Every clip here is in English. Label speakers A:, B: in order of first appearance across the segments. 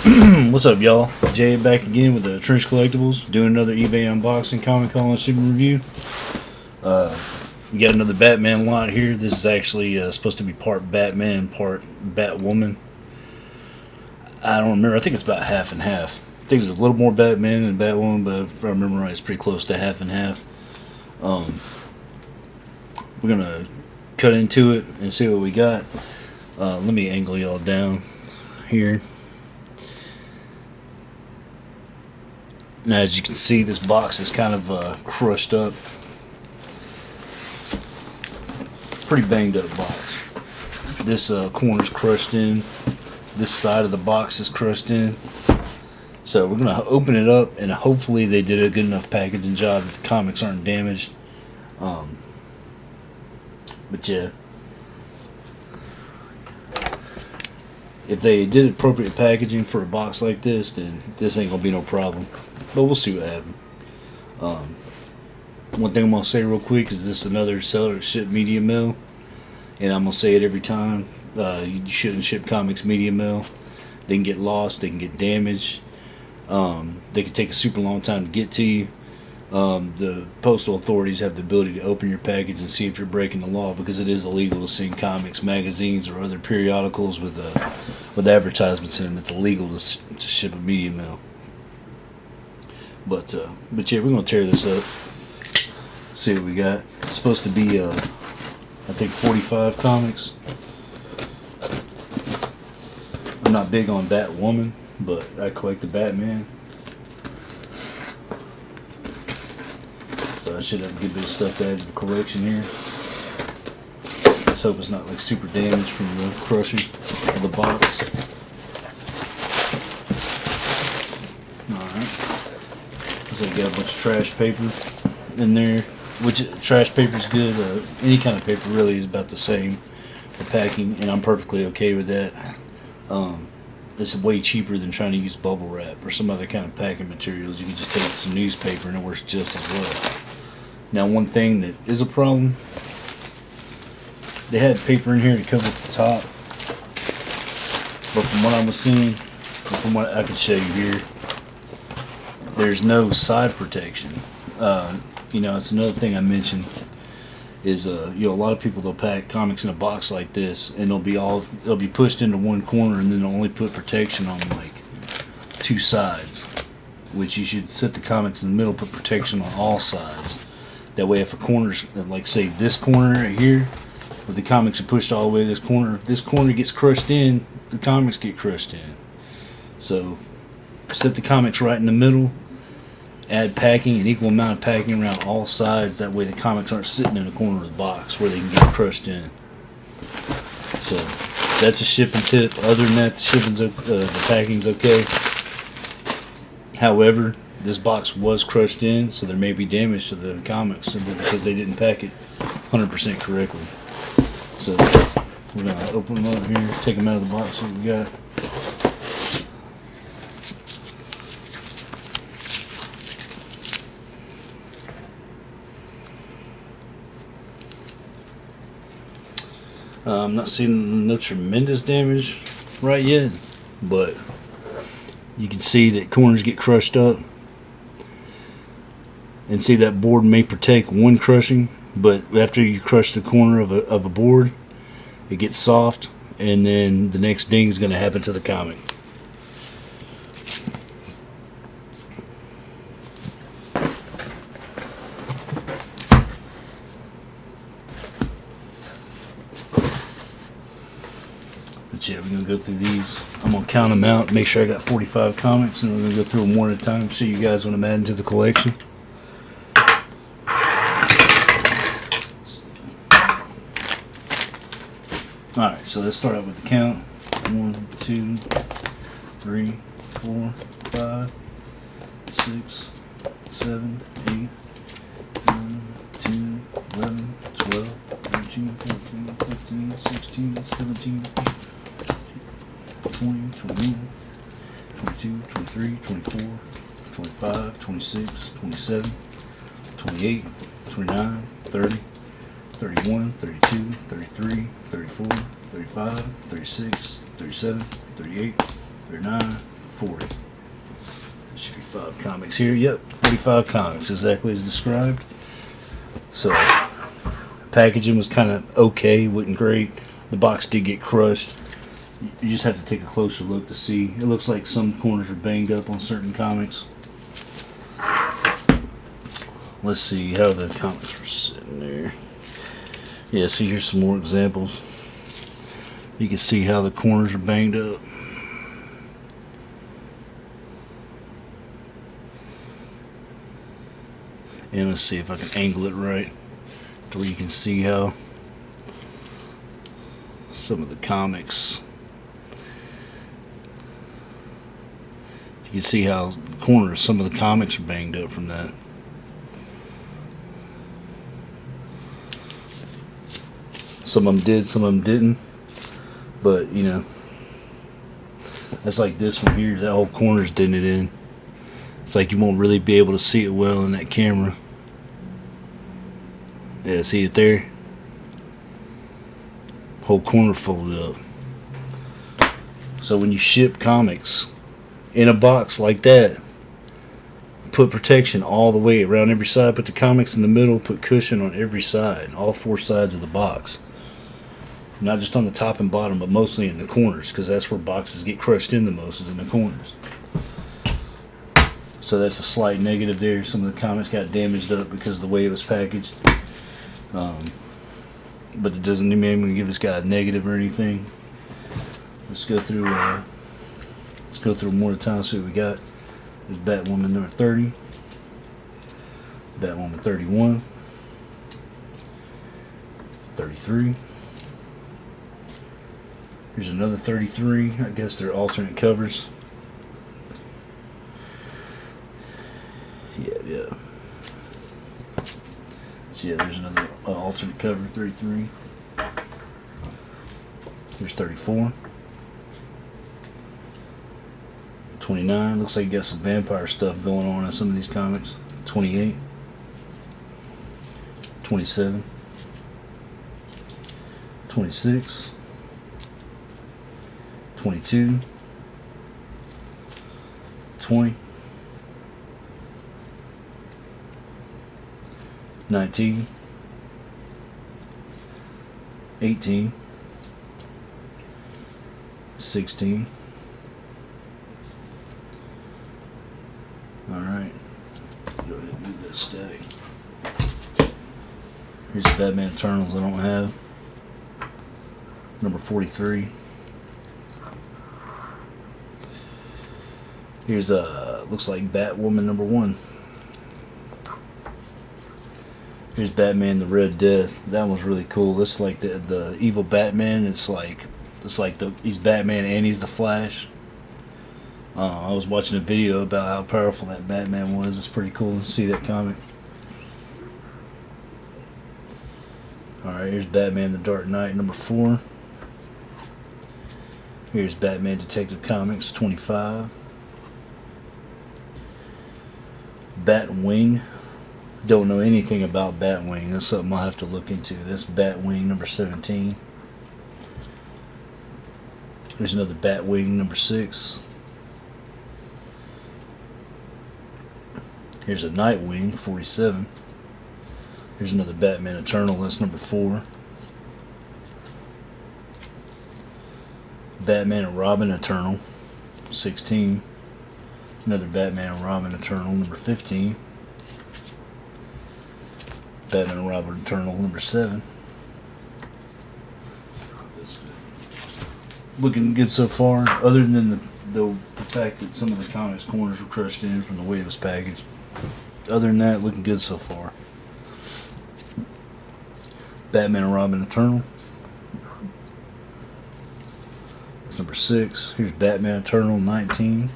A: What's up, y'all? Jay back again with the Trench Collectibles, doing another eBay unboxing, comic haul, and shipping review. We got another Batman lot here. This is actually supposed to be part Batman, part Batwoman. I don't remember. I think it's about half and half. I think there's a little more Batman than Batwoman, but if I remember right, it's pretty close to half and half. We're gonna cut into it and see what we got. Let me angle y'all down here. Now, as you can see, this box is kind of crushed up. Pretty banged up box. This corner's crushed in. This side of the box is crushed in. So we're going to open it up, and hopefully they did a good enough packaging job that the comics aren't damaged. But yeah. If they did appropriate packaging for a box like this, then this ain't going to be no problem. But we'll see what happens. One thing I'm going to say real quick is this another seller that shipped media mail. And I'm going to say it every time. You shouldn't ship comics media mail. They can get lost. They can get damaged. They can take a super long time to get to you. The postal authorities have the ability to open your package and see if you're breaking the law, because it is illegal to send comics, magazines, or other periodicals with advertisements in them. It's illegal to ship a media mail. But yeah, we're gonna tear this up. See what we got. It's supposed to be I think 45 comics. I'm not big on Batwoman, but I collect the Batman. So I should have a good bit of stuff to add to the collection here. Let's hope it's not like super damaged from the crushing of the box. Alright. Looks like got a bunch of trash paper in there. Which trash paper is good. Any kind of paper really is about the same for packing, and I'm perfectly okay with that. It's way cheaper than trying to use bubble wrap or some other kind of packing materials. You can just take some newspaper and it works just as well. Now, one thing that is a problem, they had paper in here to cover the top, but from what I was seeing, from what I could show you here, there's no side protection. You know, it's another thing I mentioned is you know, a lot of people, they'll pack comics in a box like this, and they'll be pushed into one corner, and then they'll only put protection on like two sides, which you should set the comics in the middle, put protection on all sides. That way, if a corner's like, say this corner right here, if the comics are pushed all the way to this corner, if this corner gets crushed in, the comics get crushed in. So set the comics right in the middle. Add packing, an equal amount of packing around all sides. That way the comics aren't sitting in the corner of the box where they can get crushed in. So that's a shipping tip. Other than that, the packing's okay. However, this box was crushed in, so there may be damage to the comics simply because they didn't pack it 100% correctly. So we're gonna open them up here, take them out of the box. See what we got. I'm not seeing no tremendous damage right yet, but you can see that corners get crushed up, and see that board may protect one crushing, but after you crush the corner of a board, it gets soft, and then the next ding is going to happen to the comic. But yeah, we're going to go through these. I'm going to count them out, make sure I got 45 comics, and we're going to go through them one at a time, show you guys what I'm adding to the collection. Alright, so let's start out with the count. 1, 2, 3, 4, 5, 6, 7, 8, 9, 10, 11, 12, 13, 14, 15, 16, 17, 20, 21, 22, 23, 24, 25, 26, 27, 28, 29, 30, 31, 32, 33, 34, 35, 36, 37, 38, 39, 40. There should be 5 comics here. Yep, 45 comics, exactly as described. So, packaging was kind of okay, wasn't great. The box did get crushed. You just have to take a closer look to see. It looks like some corners are banged up on certain comics. Let's see how the comics were sitting there. Yeah, see, here's some more examples. You can see how the corners are banged up. And let's see if I can angle it right to where you can see how some of the comics. You can see how the corners, some of the comics are banged up from that. Some of them did, some of them didn't. But, you know, that's like this one here. That whole corner's dented in. It's like you won't really be able to see it well in that camera. Yeah, see it there? Whole corner folded up. So when you ship comics in a box like that, put protection all the way around every side. Put the comics in the middle. Put cushion on every side. All 4 sides of the box. Not just on the top and bottom, but mostly in the corners, because that's where boxes get crushed in the most, is in the corners. So that's a slight negative there. Some of the comics got damaged up because of the way it was packaged. But it doesn't mean I'm going to give this guy a negative or anything. Let's go through them more time, see what we got. There's Batwoman number 30. Batwoman 31. 33. Here's another 33. I guess they're alternate covers. Yeah. So yeah, there's another alternate cover, 33. Here's 34. 29. Looks like you got some vampire stuff going on in some of these comics. 28. 27. 26. 22, 20, 19, 18, 16. Alright, go ahead and move that stack. Here's the Batman Eternals I don't have. Number 43. Here's looks like Batwoman number 1. Here's Batman the Red Death. That one's really cool. This is like the evil Batman. It's like he's Batman and he's the Flash. I was watching a video about how powerful that Batman was. It's pretty cool to see that comic. Alright, here's Batman the Dark Knight number 4. Here's Batman Detective Comics 25. Batwing. Don't know anything about Batwing. That's something I'll have to look into. That's Batwing number 17. There's another Batwing number 6. Here's a Nightwing 47. Here's another Batman Eternal. That's number 4. Batman and Robin Eternal 16. Another Batman and Robin Eternal number 15. Batman and Robin Eternal number 7. Looking good so far, other than the fact that some of the comics corners were crushed in from the way it was packaged. Other than that, looking good so far. Batman and Robin Eternal. That's number 6. Here's Batman Eternal 19.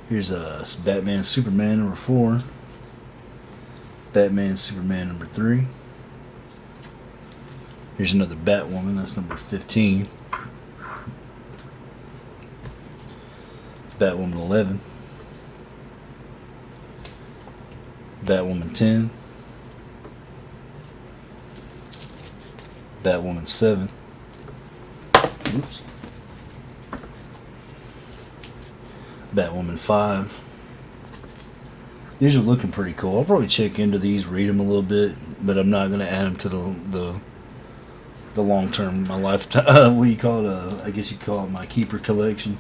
A: Here's Batman Superman number 4. Batman Superman number 3. Here's another Batwoman. That's number 15. Batwoman 11. Batwoman 10. Batwoman 7. Oops. Batwoman 5. These are looking pretty cool. I'll probably check into these, read them a little bit, but I'm not going to add them to the long term, my lifetime. What do you call it? I guess you call it my keeper collection.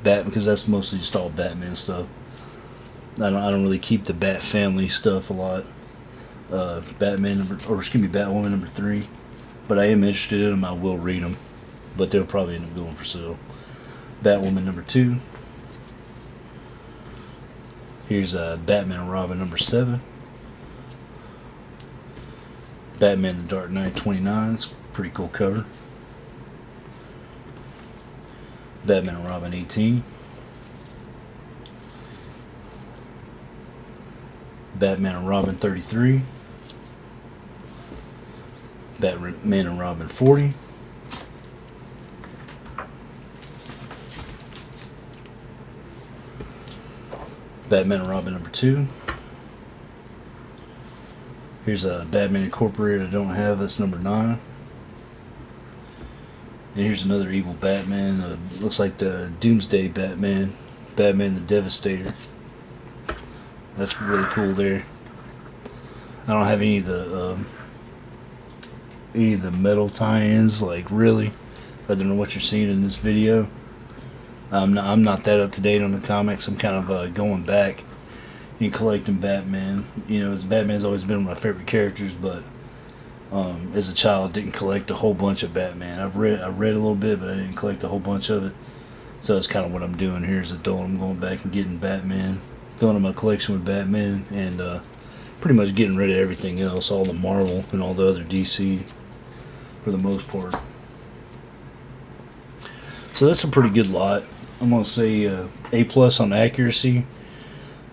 A: Because that's mostly just all Batman stuff. I don't really keep the Bat family stuff a lot. Batwoman number 3. But I am interested in them. I will read them, but they'll probably end up going for sale. Batwoman number 2. Here's Batman and Robin number 7. Batman the Dark Knight 29. It's a pretty cool cover. Batman and Robin 18. Batman and Robin 33. Batman and Robin 40. Batman and Robin number 2. Here's a Batman Incorporated I don't have. That's number 9. And here's another evil Batman. Looks like the Doomsday Batman. Batman the Devastator. That's really cool there. I don't have any of the metal tie-ins, like, really, other than what you're seeing in this video. I'm not that up to date on the comics. I'm kind of going back and collecting Batman. You know, Batman's always been one of my favorite characters, but as a child, didn't collect a whole bunch of Batman. I read a little bit, but I didn't collect a whole bunch of it. So that's kind of what I'm doing here as an adult. I'm going back and getting Batman, filling up my collection with Batman, and pretty much getting rid of everything else, all the Marvel and all the other DC for the most part. So that's a pretty good lot. I'm going to say A plus on accuracy.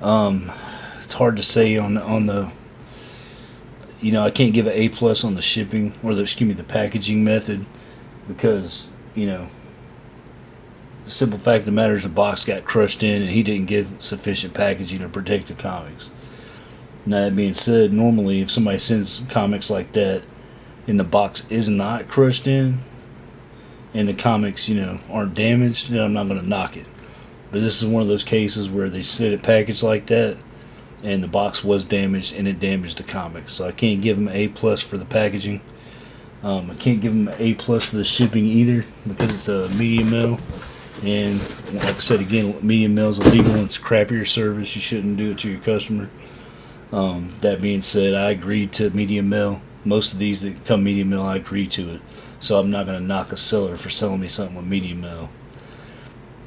A: It's hard to say on the you know, I can't give an A plus on the shipping or the packaging method, because, you know, the simple fact of the matter is the box got crushed in and he didn't give sufficient packaging to protect the comics. Now, that being said, normally if somebody sends comics like that and the box is not crushed in and the comics, you know, aren't damaged, then I'm not going to knock it. But this is one of those cases where they sent it packaged like that and the box was damaged and it damaged the comics. So I can't give them an A plus for the packaging. I can't give them an A plus for the shipping either, because it's a medium mail. And like I said again, medium mail is illegal and it's crappier service. You shouldn't do it to your customer. That being said, I agreed to medium mail. Most of these that come medium mail, I agree to it. So I'm not going to knock a seller for selling me something with medium mail,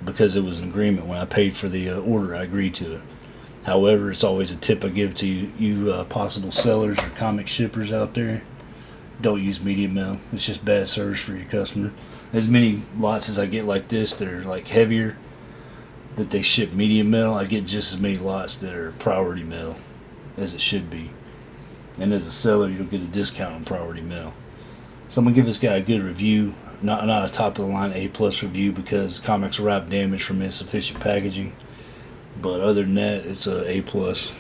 A: because it was an agreement. When I paid for the order, I agreed to it. However, it's always a tip I give to you possible sellers or comic shippers out there. Don't use medium mail. It's just bad service for your customer. As many lots as I get like this that are like heavier, that they ship medium mail, I get just as many lots that are priority mail as it should be. And as a seller, you'll get a discount on priority mail. So I'm going to give this guy a good review. Not a top of the line A plus review, because comics arrive damaged from insufficient packaging. But other than that, it's a A plus.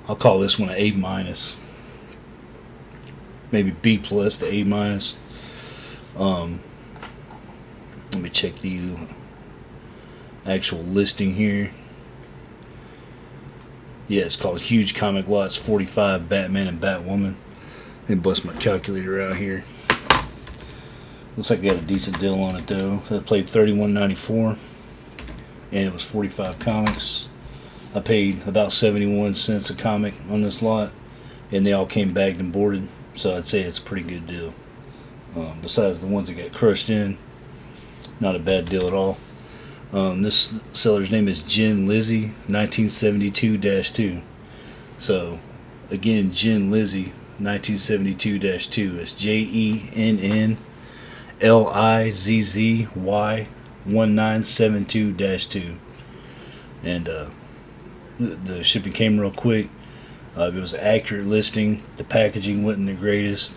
A: I'll call this one an A minus. Maybe B plus to A minus. Let me check the actual listing here. Yeah, it's called Huge Comic Lots 45 Batman and Batwoman. Let me bust my calculator out here. Looks like I got a decent deal on it though. I played $31.94 and it was 45 comics. I paid about 71 cents a comic on this lot, and they all came bagged and boarded, so I'd say it's a pretty good deal. Besides the ones that got crushed in, not a bad deal at all. This seller's name is Jen Lizzie 1972-2. So again, Jen Lizzie 1972-2. It's JENNLIZZY 1972-2. And the shipping came real quick. It was an accurate listing. The packaging wasn't the greatest.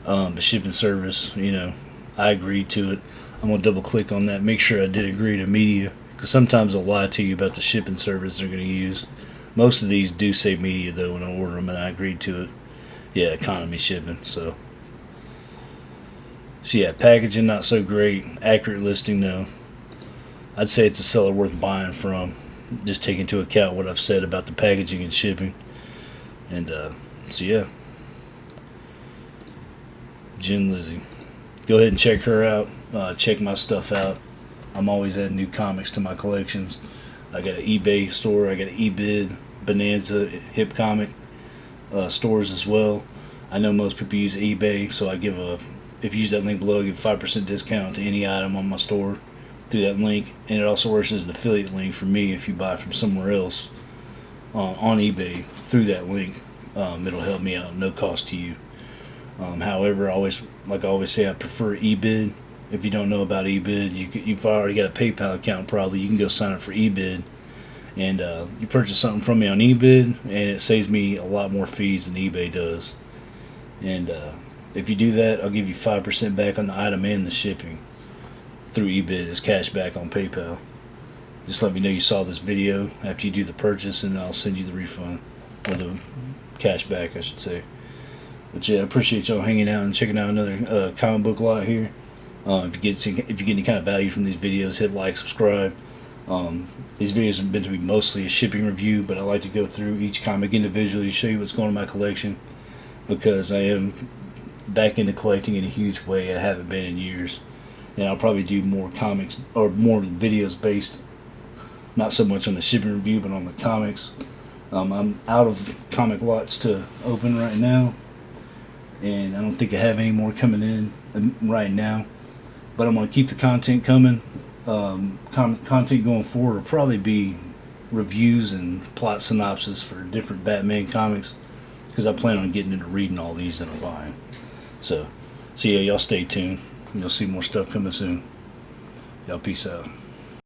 A: The shipping service, you know, I agreed to it. I'm going to double click on that, make sure I did agree to media, because sometimes they'll lie to you about the shipping service they're going to use. Most of these do say media though when I order them, and I agreed to it. Yeah, economy shipping. So yeah, packaging not so great. Accurate listing, no. I'd say it's a seller worth buying from. Just take into account what I've said about the packaging and shipping. And so yeah, Jen Lizzie. Go ahead and check her out. Check my stuff out. I'm always adding new comics to my collections. I got an eBay store. I got an eBid, Bonanza, Hip Comic stores as well. I know most people use eBay, so I give if you use that link below, I give 5% discount to any item on my store through that link. And it also works as an affiliate link for me if you buy from somewhere else on eBay through that link. It'll help me out, no cost to you. However, I always say, I prefer eBid. If you don't know about eBid, you've already got a PayPal account probably. You can go sign up for eBid, and you purchase something from me on eBid, and it saves me a lot more fees than eBay does. And if you do that, I'll give you 5% back on the item and the shipping through eBid as cash back on PayPal. Just let me know you saw this video after you do the purchase, and I'll send you the refund, or the cash back, I should say. But yeah, I appreciate y'all hanging out and checking out another comic book lot here. If you get any kind of value from these videos, hit like, subscribe. These videos have been to be mostly a shipping review, but I like to go through each comic individually to show you what's going on in my collection, because I am back into collecting in a huge way. I haven't been in years, and I'll probably do more comics or more videos based not so much on the shipping review, but on the comics. I'm out of comic lots to open right now, and I don't think I have any more coming in right now. But I'm going to keep the content coming. Content going forward will probably be reviews and plot synopsis for different Batman comics, because I plan on getting into reading all these that I'm buying. So yeah, y'all stay tuned. You'll see more stuff coming soon. Y'all peace out.